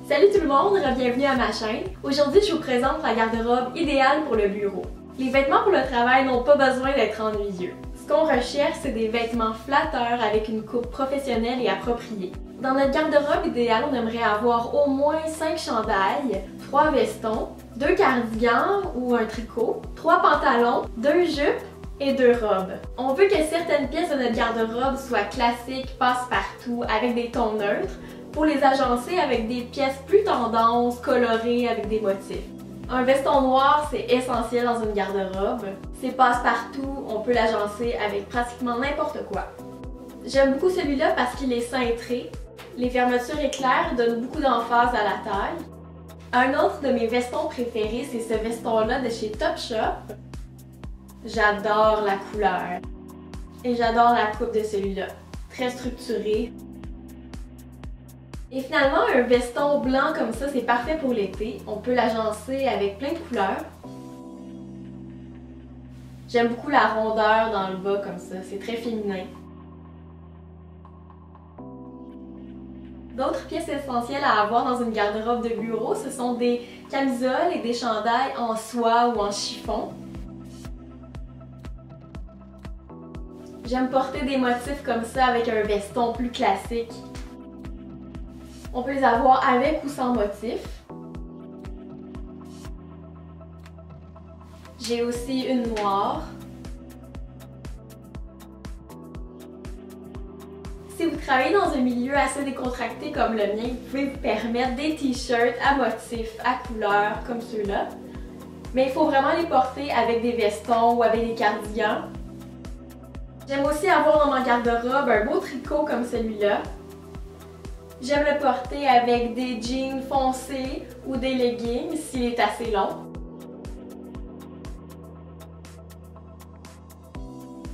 Salut tout le monde, bienvenue à ma chaîne. Aujourd'hui, je vous présente la garde-robe idéale pour le bureau. Les vêtements pour le travail n'ont pas besoin d'être ennuyeux. Ce qu'on recherche, c'est des vêtements flatteurs avec une coupe professionnelle et appropriée. Dans notre garde-robe idéale, on aimerait avoir au moins 5 chandails, 3 vestons, 2 cardigans ou un tricot, 3 pantalons, 2 jupes et 2 robes. On veut que certaines pièces de notre garde-robe soient classiques, passe-partout, avec des tons neutres, pour les agencer avec des pièces plus tendances, colorées, avec des motifs. Un veston noir, c'est essentiel dans une garde-robe. C'est passe-partout, on peut l'agencer avec pratiquement n'importe quoi. J'aime beaucoup celui-là parce qu'il est cintré. Les fermetures éclairs donnent beaucoup d'emphase à la taille. Un autre de mes vestons préférés, c'est ce veston-là de chez Topshop. J'adore la couleur. Et j'adore la coupe de celui-là. Très structuré. Et finalement, un veston blanc comme ça, c'est parfait pour l'été. On peut l'agencer avec plein de couleurs. J'aime beaucoup la rondeur dans le bas comme ça, c'est très féminin. D'autres pièces essentielles à avoir dans une garde-robe de bureau, ce sont des camisoles et des chandails en soie ou en chiffon. J'aime porter des motifs comme ça avec un veston plus classique. On peut les avoir avec ou sans motif. J'ai aussi une noire. Si vous travaillez dans un milieu assez décontracté comme le mien, vous pouvez vous permettre des t-shirts à motifs, à couleurs, comme ceux-là. Mais il faut vraiment les porter avec des vestons ou avec des cardigans. J'aime aussi avoir dans ma garde-robe un beau tricot comme celui-là. J'aime le porter avec des jeans foncés ou des leggings s'il est assez long.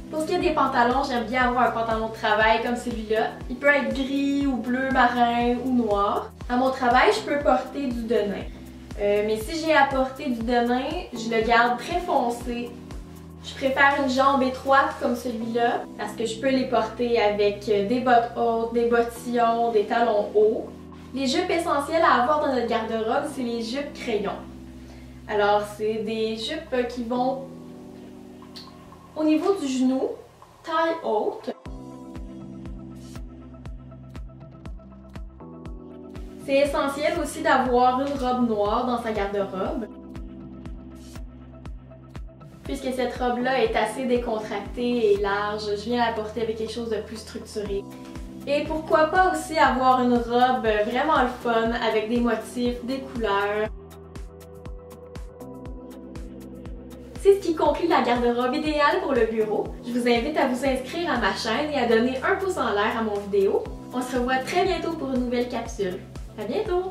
Pour ce qui est des pantalons, j'aime bien avoir un pantalon de travail comme celui-là. Il peut être gris ou bleu marin ou noir. À mon travail, je peux porter du denim. Mais si j'ai à porter du denim, je le garde très foncé. Je préfère une jambe étroite comme celui-là parce que je peux les porter avec des bottes hautes, des bottillons, des talons hauts. Les jupes essentielles à avoir dans notre garde-robe, c'est les jupes crayons. Alors, c'est des jupes qui vont au niveau du genou, taille haute. C'est essentiel aussi d'avoir une robe noire dans sa garde-robe, puisque cette robe-là est assez décontractée et large, je viens la porter avec quelque chose de plus structuré. Et pourquoi pas aussi avoir une robe vraiment le fun, avec des motifs, des couleurs. C'est ce qui conclut la garde-robe idéale pour le bureau. Je vous invite à vous inscrire à ma chaîne et à donner un pouce en l'air à mon vidéo. On se revoit très bientôt pour une nouvelle capsule. À bientôt!